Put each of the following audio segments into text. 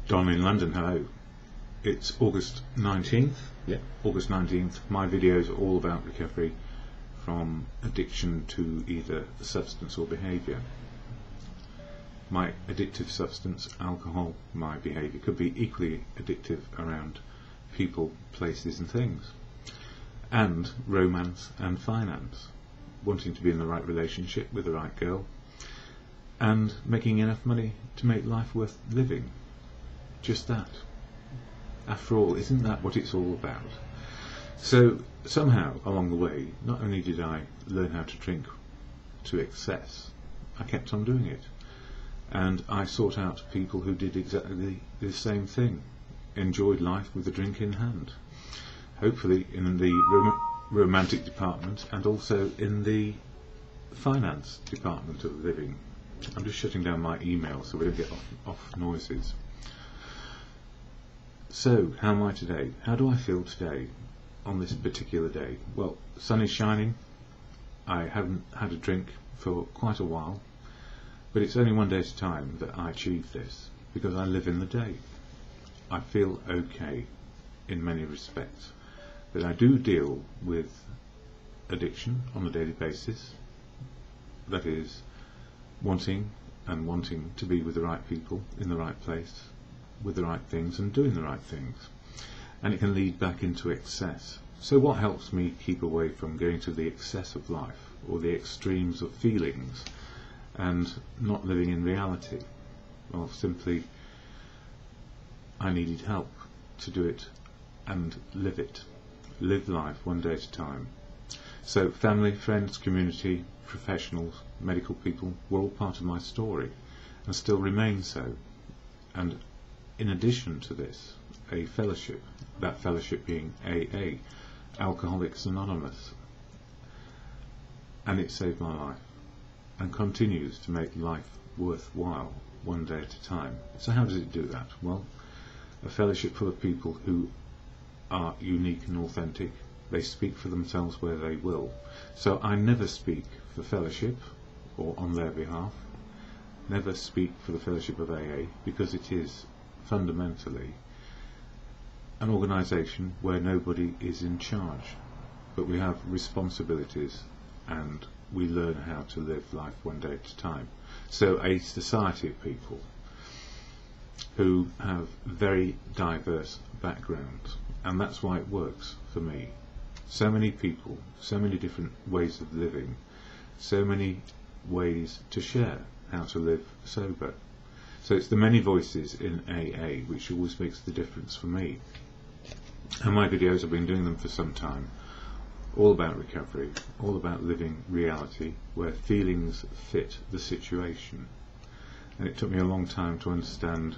Don in London, hello. It's August 19th. Yeah, August 19th. My videos are all about recovery from addiction to either substance or behaviour. My addictive substance, alcohol, my behaviour could be equally addictive around people, places and things. And romance and finance. Wanting to be in the right relationship with the right girl and making enough money to make life worth living. Just that. After all, isn't that what it's all about? So somehow along the way, not only did I learn how to drink to excess, I kept on doing it. And I sought out people who did exactly the same thing, enjoyed life with a drink in hand. Hopefully in the romantic department and also in the finance department of living. I'm just shutting down my email so we don't get off noises. So, how am I today? How do I feel today on this particular day? Well, sun is shining. I haven't had a drink for quite a while, but it's only one day at a time that I achieve this because I live in the day. I feel okay in many respects. That I do deal with addiction on a daily basis, that is wanting to be with the right people, in the right place, with the right things and doing the right things, and it can lead back into excess. So what helps me keep away from going to the excess of life or the extremes of feelings and not living in reality? Well, simply I needed help to do it and live it. Live life one day at a time. So family, friends, community, professionals, medical people were all part of my story and still remain so. And in addition to this, a fellowship, that fellowship being AA, Alcoholics Anonymous, and it saved my life and continues to make life worthwhile one day at a time. So how does it do that? Well, a fellowship full of people who are unique and authentic. They speak for themselves where they will. So I never speak for fellowship or on their behalf, never speak for the fellowship of AA, because it is fundamentally an organisation where nobody is in charge, but we have responsibilities and we learn how to live life one day at a time. So a society of people who have very diverse backgrounds, and that's why it works for me. So many people, so many different ways of living, so many ways to share how to live sober. So it's the many voices in AA which always makes the difference for me. And my videos, I've been doing them for some time, all about recovery, all about living reality where feelings fit the situation. And it took me a long time to understand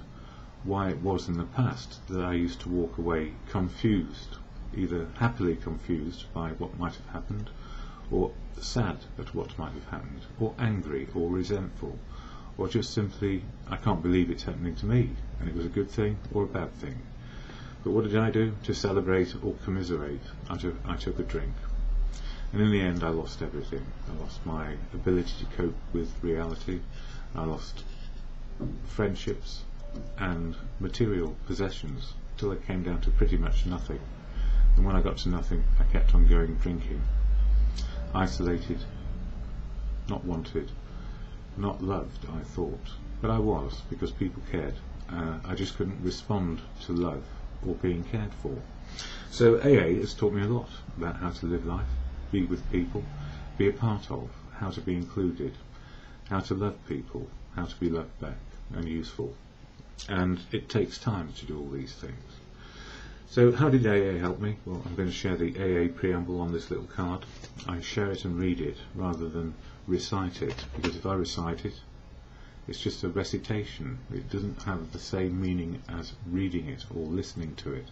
why it was in the past that I used to walk away confused, either happily confused by what might have happened, or sad at what might have happened, or angry or resentful, or just simply, I can't believe it's happening to me, and it was a good thing or a bad thing. But what did I do to celebrate or commiserate? I took a drink, and in the end I lost everything. I lost my ability to cope with reality, I lost friendships and material possessions till it came down to pretty much nothing. And when I got to nothing, I kept on going drinking. Isolated, not wanted, not loved, I thought, but I was, because people cared. I just couldn't respond to love or being cared for. So AA has taught me a lot about how to live life, be with people, be a part of, how to be included, how to love people, how to be loved back and useful. And it takes time to do all these things. So how did AA help me? Well, I'm going to share the AA preamble on this little card. I share it and read it rather than recite it, because if I recite it, it's just a recitation. It doesn't have the same meaning as reading it or listening to it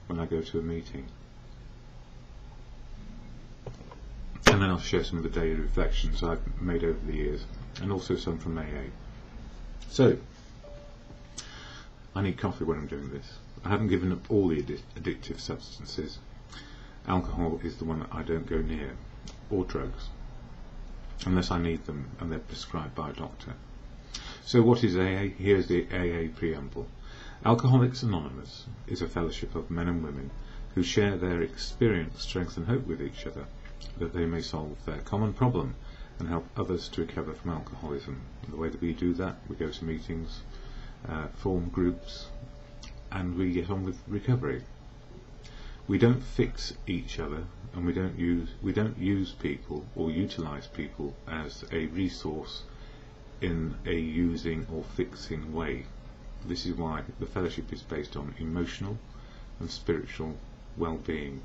when I go to a meeting. And then I'll share some of the daily reflections I've made over the years, and also some from AA. So, I need coffee when I'm doing this. I haven't given up all the addictive substances. Alcohol is the one that I don't go near, or drugs, unless I need them and they're prescribed by a doctor. So what is AA? Here's the AA preamble. Alcoholics Anonymous is a fellowship of men and women who share their experience, strength and hope with each other, that they may solve their common problem and help others to recover from alcoholism. And the way that we do that, we go to meetings, form groups, and we get on with recovery. We don't fix each other, and we don't use people or utilise people as a resource in a using or fixing way. This is why the fellowship is based on emotional and spiritual well-being,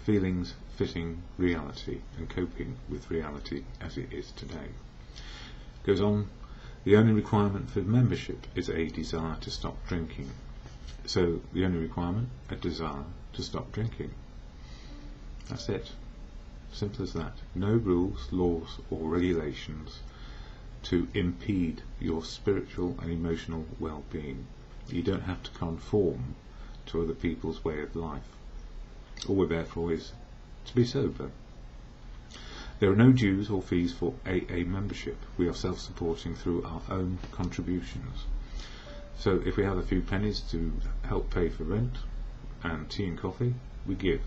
feelings fitting reality and coping with reality as it is today. Goes on, the only requirement for membership is a desire to stop drinking. So the only requirement, a desire to stop drinking. That's it. Simple as that. No rules, laws or regulations to impede your spiritual and emotional well-being. You don't have to conform to other people's way of life. All we're there for is to be sober. There are no dues or fees for AA membership. We are self-supporting through our own contributions. So if we have a few pennies to help pay for rent and tea and coffee, we give.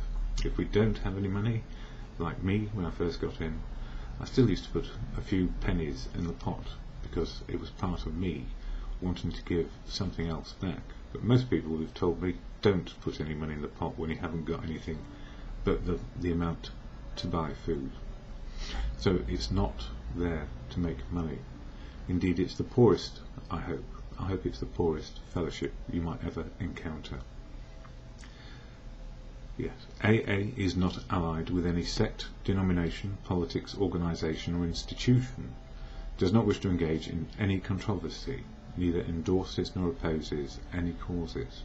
If we don't have any money, like me when I first got in, I still used to put a few pennies in the pot because it was part of me wanting to give something else back. But most people have told me, don't put any money in the pot when you haven't got anything but the amount to buy food. So it's not there to make money. Indeed, it's the poorest, I hope it's the poorest fellowship you might ever encounter. Yes, AA is not allied with any sect, denomination, politics, organisation or institution, does not wish to engage in any controversy, neither endorses nor opposes any causes.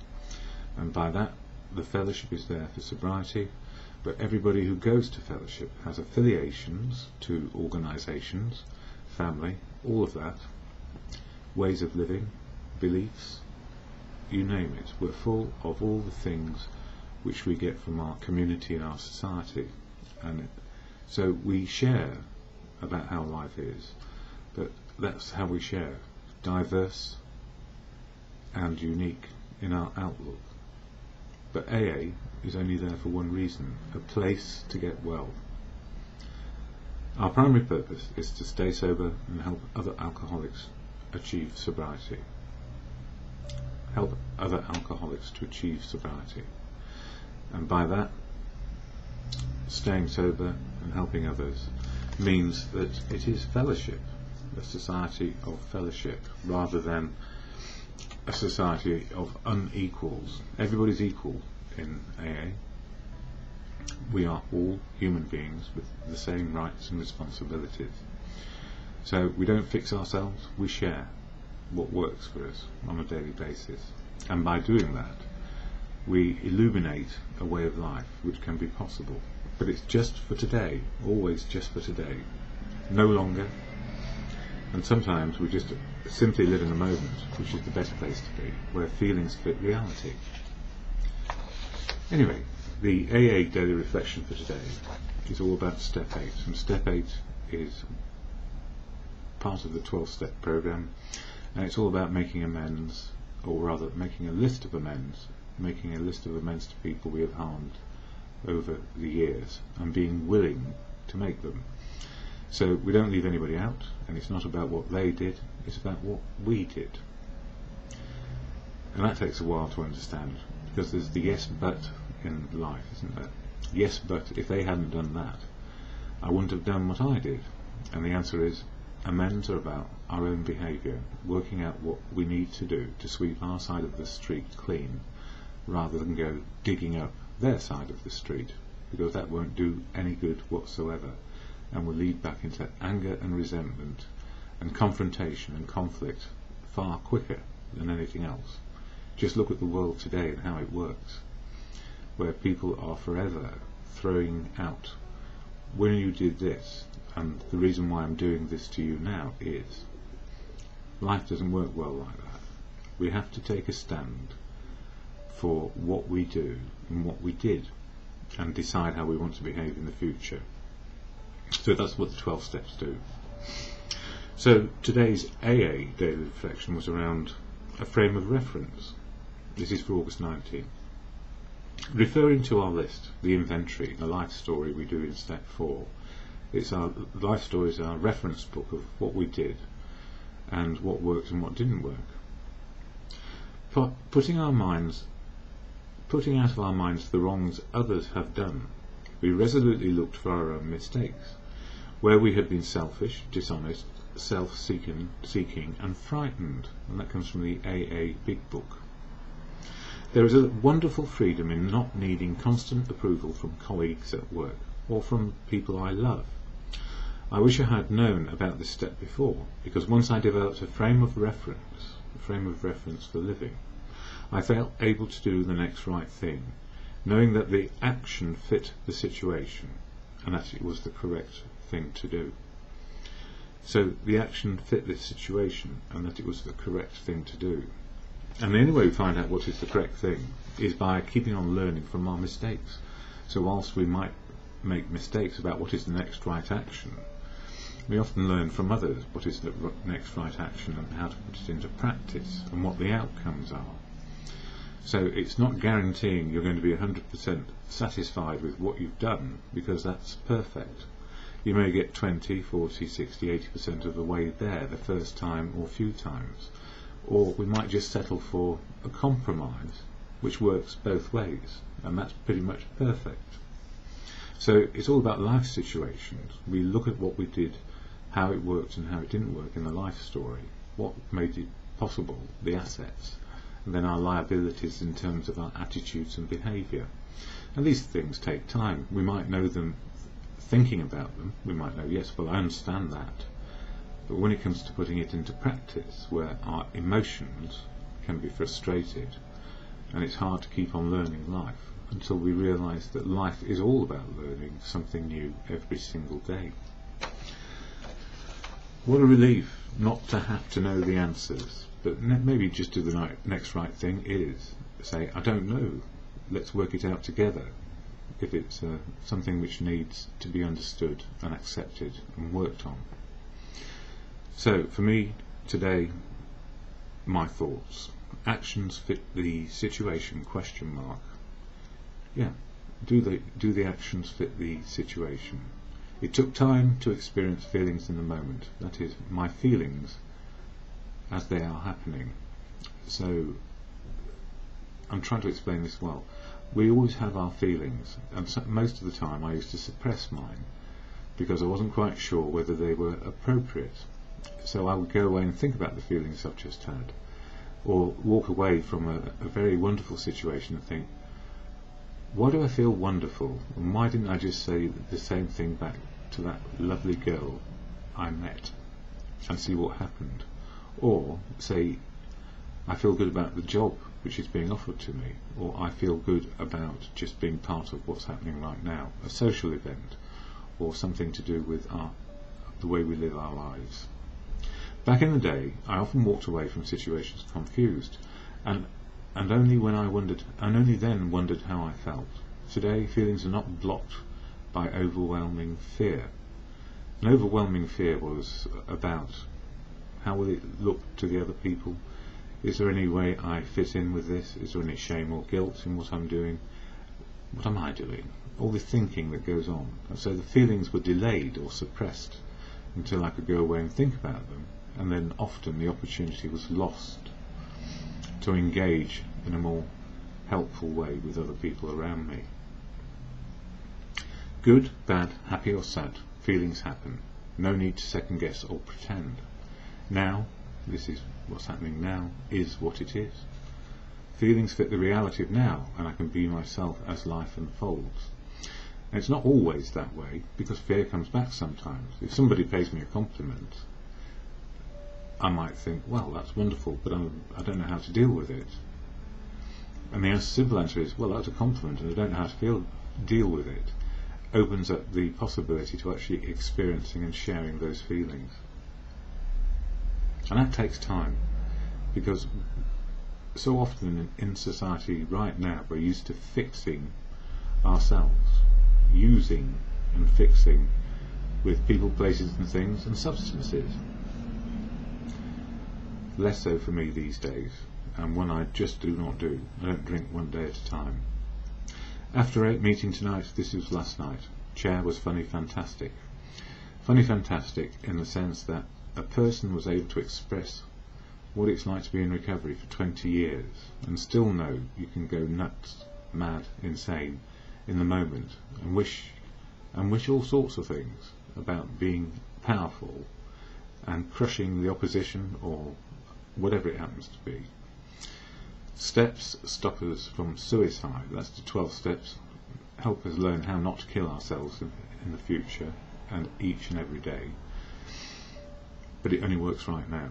And by that, the fellowship is there for sobriety, but everybody who goes to fellowship has affiliations to organisations, family, all of that, ways of living, beliefs, you name it. We're full of all the things which we get from our community and our society, and so we share about how life is, but that's how we share, diverse and unique in our outlook. But AA is only there for one reason, a place to get well. Our primary purpose is to stay sober and help other alcoholics achieve sobriety. Help other alcoholics to achieve sobriety. And by that, staying sober and helping others means that it is fellowship, a society of fellowship, rather than a society of unequals. Everybody's equal in AA. We are all human beings with the same rights and responsibilities. So we don't fix ourselves, we share what works for us on a daily basis. And by doing that, we illuminate a way of life which can be possible. But it's just for today, always just for today, no longer. And sometimes we just simply live in the moment, which is the better place to be, where feelings fit reality. Anyway, the AA Daily Reflection for today is all about Step 8, and Step 8 is part of the 12-step program, and it's all about making amends, or rather making a list of amends, to people we have harmed over the years, and being willing to make them. So we don't leave anybody out, and it's not about what they did, it's about what we did. And that takes a while to understand, because there's the yes but in life, isn't there? Yes, but if they hadn't done that, I wouldn't have done what I did. And the answer is, amends are about our own behaviour, working out what we need to do to sweep our side of the street clean, rather than go digging up their side of the street, because that won't do any good whatsoever, and will lead back into anger and resentment and confrontation and conflict far quicker than anything else. Just look at the world today and how it works, where people are forever throwing out, when you did this, and the reason why I'm doing this to you now is, life doesn't work well like that. We have to take a stand for what we do and what we did, and decide how we want to behave in the future. So that's what the 12 steps do. So today's AA daily reflection was around a frame of reference. This is for August 19. Referring to our list, the inventory, the life story we do in step 4, our life story is our reference book of what we did and what worked and what didn't work. Putting out of our minds the wrongs others have done, we resolutely looked for our own mistakes, where we had been selfish, dishonest, self-seeking and frightened, and that comes from the AA Big Book. There is a wonderful freedom in not needing constant approval from colleagues at work or from people I love. I wish I had known about this step before, because once I developed a frame of reference for living, I felt able to do the next right thing, knowing that the action fit the situation and that it was the correct thing to do. So the action fit this situation and that it was the correct thing to do. And the only way we find out what is the correct thing is by keeping on learning from our mistakes. So whilst we might make mistakes about what is the next right action, we often learn from others what is the next right action and how to put it into practice and what the outcomes are. So it's not guaranteeing you're going to be 100% satisfied with what you've done, because that's perfect. You may get 20, 40, 60, 80% of the way there the first time or few times. Or we might just settle for a compromise, which works both ways, and that's pretty much perfect. So it's all about life situations. We look at what we did, how it worked and how it didn't work in the life story, what made it possible, the assets, and then our liabilities in terms of our attitudes and behaviour. And these things take time. We might know them thinking about them. We might know, yes, well, I understand that. But when it comes to putting it into practice, where our emotions can be frustrated, and it's hard to keep on learning life until we realise that life is all about learning something new every single day. What a relief not to have to know the answers, but maybe just do the next right thing is say, I don't know, let's work it out together, if it's something which needs to be understood and accepted and worked on. So for me today, my thoughts: actions fit the situation, ? Yeah, do the actions fit the situation? It took time to experience feelings in the moment, that is, my feelings as they are happening. So I'm trying to explain this well. We always have our feelings, and most of the time I used to suppress mine because I wasn't quite sure whether they were appropriate. So I would go away and think about the feelings I've just had, or walk away from a very wonderful situation and think, why do I feel wonderful, and why didn't I just say the same thing back to that lovely girl I met and see what happened? Or say, I feel good about the job which is being offered to me, or I feel good about just being part of what's happening right now, a social event, or something to do with the way we live our lives. Back in the day, I often walked away from situations confused, and only then wondered how I felt. Today, feelings are not blocked by overwhelming fear. An overwhelming fear was about, how will it look to the other people? Is there any way I fit in with this? Is there any shame or guilt in what I'm doing? What am I doing? All this thinking that goes on. And so the feelings were delayed or suppressed until I could go away and think about them, and then often the opportunity was lost to engage in a more helpful way with other people around me. Good, bad, happy or sad, feelings happen. No need to second guess or pretend. Now, this is what's happening now, is what it is. Feelings fit the reality of now, and I can be myself as life unfolds. And it's not always that way, because fear comes back sometimes. If somebody pays me a compliment, I might think, well, that's wonderful, but I don't know how to deal with it. And the simple answer is, well, that's a compliment and I don't know how to deal with it. Opens up the possibility to actually experiencing and sharing those feelings. And that takes time, because so often in society right now we're used to fixing ourselves, using and fixing with people, places and things and substances. Less so for me these days. and one I just do not do. I don't drink one day at a time. After 8 meeting tonight, this was last night. Chair was funny fantastic. Funny fantastic in the sense that a person was able to express what it's like to be in recovery for 20 years and still know you can go nuts, mad, insane in the moment and wish all sorts of things about being powerful and crushing the opposition or whatever it happens to be. Steps stop us from suicide. That's the 12 steps. Help us learn how not to kill ourselves in the future and each and every day. But it only works right now.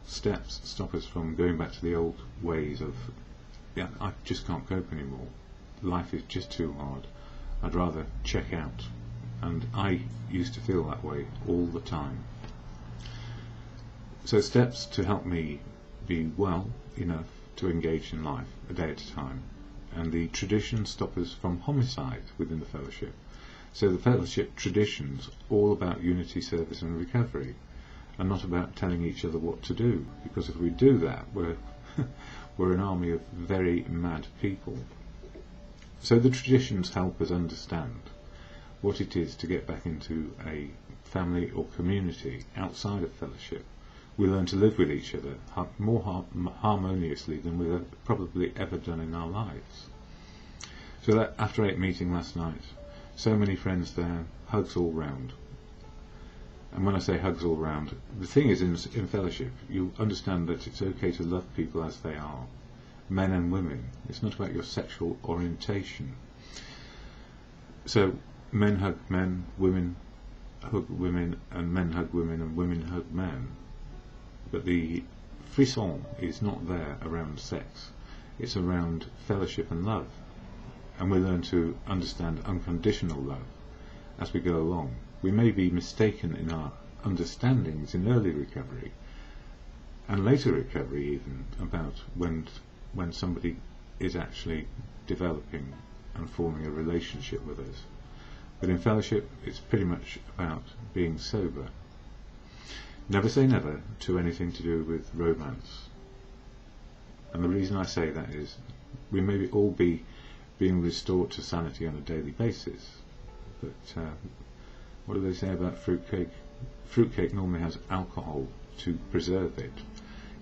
Steps stop us from going back to the old ways of, yeah, I just can't cope anymore. Life is just too hard. I'd rather check out. And I used to feel that way all the time. So steps to help me be well enough to engage in life a day at a time. And the traditions stop us from homicide within the fellowship. So the fellowship traditions all about unity, service and recovery, and not about telling each other what to do, because if we do that, we're an army of very mad people. So the traditions help us understand what it is to get back into a family or community outside of fellowship. We learn to live with each other more harmoniously than we've probably ever done in our lives. So that after 8 meeting last night, so many friends there, hugs all round. And when I say hugs all round, the thing is, in fellowship, you understand that it's okay to love people as they are, men and women. It's not about your sexual orientation. So men hug men, women hug women, and men hug women, and women hug men. But the frisson is not there around sex. It's around fellowship and love. And we learn to understand unconditional love as we go along. We may be mistaken in our understandings in early recovery and later recovery even about when somebody is actually developing and forming a relationship with us. But in fellowship it's pretty much about being sober. Never say never to anything to do with romance. And the reason I say that is we may all be being restored to sanity on a daily basis, but what do they say about fruitcake? Fruitcake normally has alcohol to preserve it.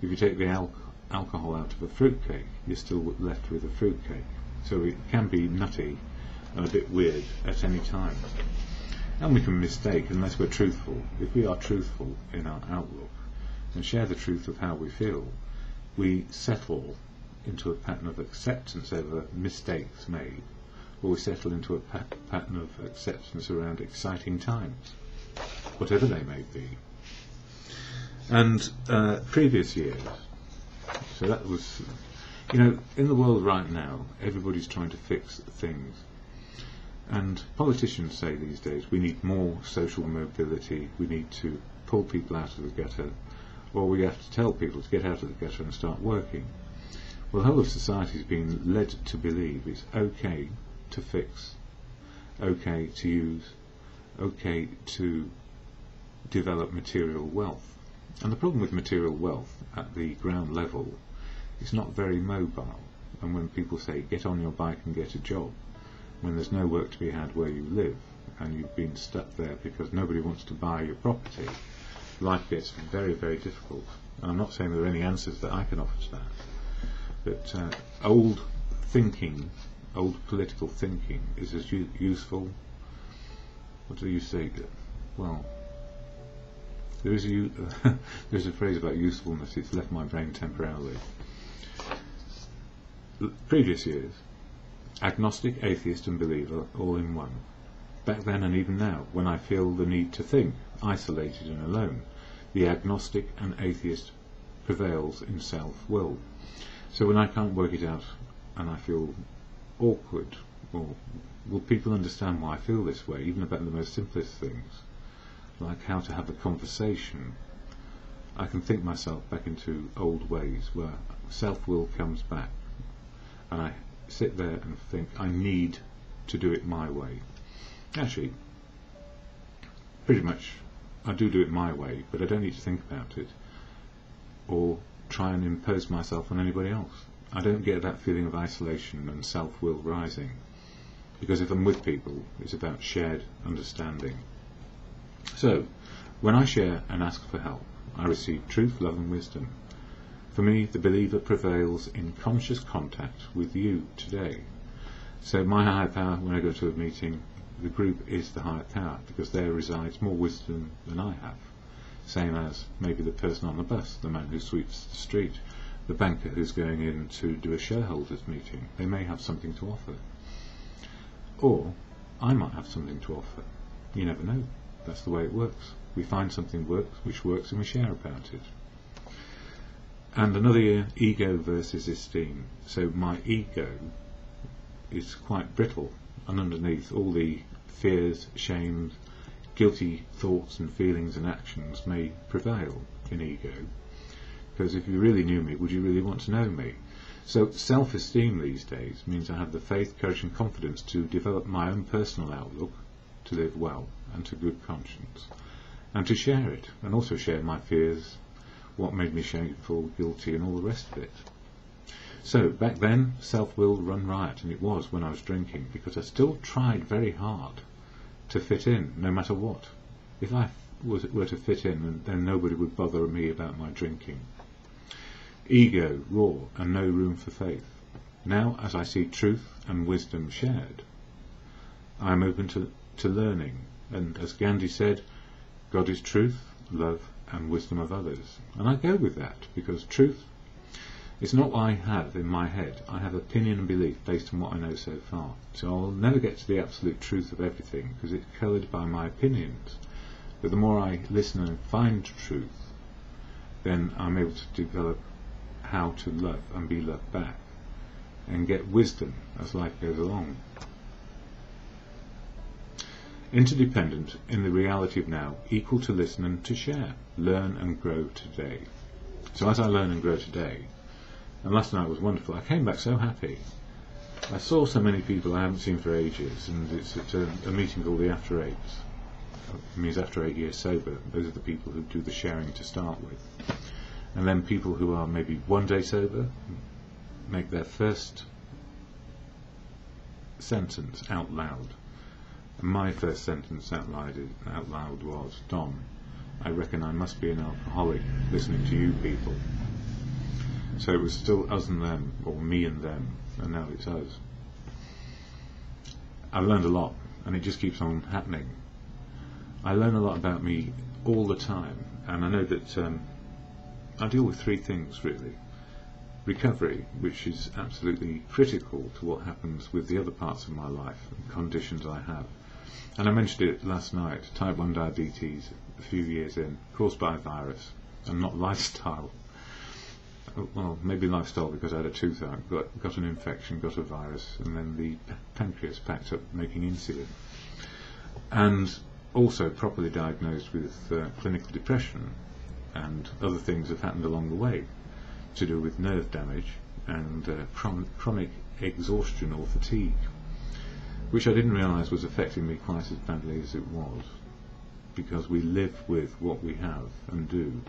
If you take the alcohol out of a fruitcake, you're still left with a fruitcake. So it can be nutty and a bit weird at any time. And we can mistake unless we're truthful. If we are truthful in our outlook and share the truth of how we feel, we settle into a pattern of acceptance over mistakes made, or we settle into a pattern of acceptance around exciting times, whatever they may be. And previous years, so that was, in the world right now, everybody's trying to fix things. And politicians say these days we need more social mobility, we need to pull people out of the gutter, or we have to tell people to get out of the gutter and start working. Well, the whole of society is being led to believe it's okay to fix, okay to use, okay to develop material wealth. And the problem with material wealth at the ground level, it's not very mobile. And when people say get on your bike and get a job, when there's no work to be had where you live and you've been stuck there because nobody wants to buy your property, life gets very, very difficult. And I'm not saying there are any answers that I can offer to that, but old political thinking is as useful. What do you say? Well, there's a phrase about usefulness. It's left my brain temporarily. Previous years, agnostic, atheist and believer all in one. Back then and even now, when I feel the need to think, isolated and alone, the agnostic and atheist prevails in self-will. So when I can't work it out and I feel awkward, or will people understand why I feel this way, even about the most simplest things, like how to have a conversation, I can think myself back into old ways where self-will comes back and I sit there and think I need to do it my way. Actually, pretty much I do it my way, but I don't need to think about it or try and impose myself on anybody else. I don't get that feeling of isolation and self-will rising, because if I'm with people, it's about shared understanding. So, when I share and ask for help, I receive truth, love and wisdom. For me, the believer prevails in conscious contact with you today. So my higher power, when I go to a meeting, the group is the higher power, because there resides more wisdom than I have. Same as maybe the person on the bus, the man who sweeps the street, the banker who's going in to do a shareholders meeting. They may have something to offer. Or I might have something to offer. You never know. That's the way it works. We find something which works and we share about it. And another ego versus esteem. So my ego is quite brittle, and underneath all the fears, shames, guilty thoughts and feelings and actions may prevail in ego. Because if you really knew me, would you really want to know me? So self-esteem these days means I have the faith, courage and confidence to develop my own personal outlook, to live well and to good conscience, and to share it, and also share my fears, what made me shameful, guilty and all the rest of it. So back then, self-will run riot, and it was when I was drinking, because I still tried very hard to fit in, no matter what. If I were to fit in, then nobody would bother me about my drinking. Ego, raw, and no room for faith. Now, as I see truth and wisdom shared, I am open to learning, and as Gandhi said, God is truth, love, and wisdom of others. And I go with that, because truth is not what I have in my head. I have opinion and belief based on what I know so far. So I'll never get to the absolute truth of everything, because it's coloured by my opinions. But the more I listen and find truth, then I'm able to develop how to love and be loved back, and get wisdom as life goes along. Interdependent in the reality of now, equal to listen and to share, learn and grow today. So as I learn and grow today, and last night was wonderful, I came back so happy. I saw so many people I haven't seen for ages, and it's at a meeting called the After Eights. It means after 8 years sober. Those are the people who do the sharing to start with. And then people who are maybe 1 day sober make their first sentence out loud. And my first sentence out loud was, Don, I reckon I must be an alcoholic listening to you people. So it was still us and them, or me and them, and now it's us. I've learned a lot, and it just keeps on happening. I learn a lot about me all the time, and I know that I deal with 3 things really. Recovery, which is absolutely critical to what happens with the other parts of my life and conditions I have. And I mentioned it last night, type 1 diabetes, a few years in, caused by a virus, and not lifestyle. Well, maybe lifestyle, because I had a tooth out, got an infection, got a virus, and then the pancreas packed up making insulin. And also properly diagnosed with clinical depression, and other things have happened along the way to do with nerve damage and chronic exhaustion or fatigue, which I didn't realise was affecting me quite as badly as it was, because we live with what we have and do.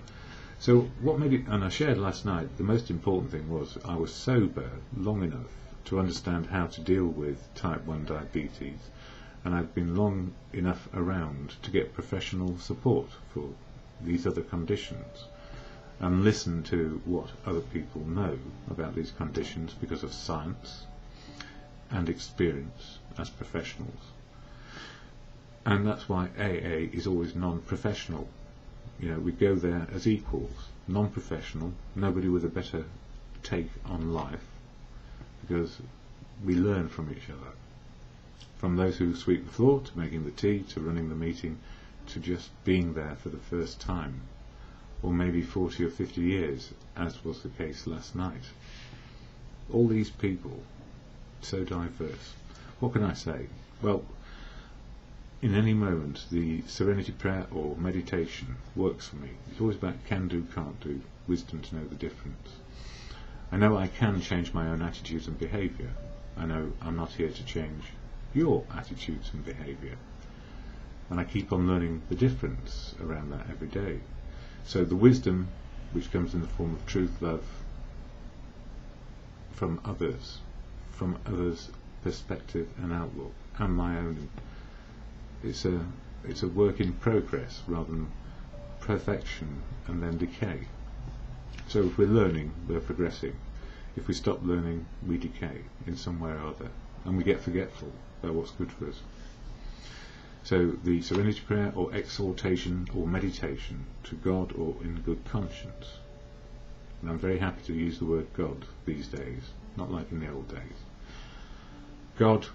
So what made it, and I shared last night, the most important thing was I was sober long enough to understand how to deal with type 1 diabetes, and I've been long enough around to get professional support for these other conditions, and listen to what other people know about these conditions because of science and experience as professionals. And that's why AA is always non-professional. You know, we go there as equals, non-professional, nobody with a better take on life, because we learn from each other. From those who sweep the floor, to making the tea, to running the meeting, to just being there for the first time, or maybe 40 or 50 years, as was the case last night. All these people, so diverse. What can I say? Well, in any moment, the serenity prayer or meditation works for me. It's always about can do, can't do, wisdom to know the difference. I know I can change my own attitudes and behaviour. I know I'm not here to change your attitudes and behaviour. And I keep on learning the difference around that every day. So the wisdom which comes in the form of truth, love, from others' perspective and outlook, and my own. It's a work in progress rather than perfection and then decay. So if we're learning, we're progressing. If we stop learning, we decay in some way or other, and we get forgetful about what's good for us. So the serenity prayer, or exaltation or meditation to God or in good conscience. And I'm very happy to use the word God these days, not like in the old days. God,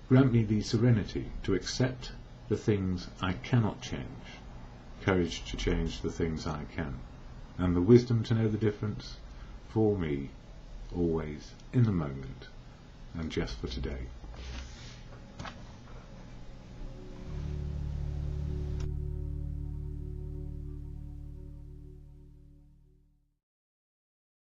grant me the serenity to accept the things I cannot change, courage to change the things I can, and the wisdom to know the difference for me, always, in the moment, and just for today.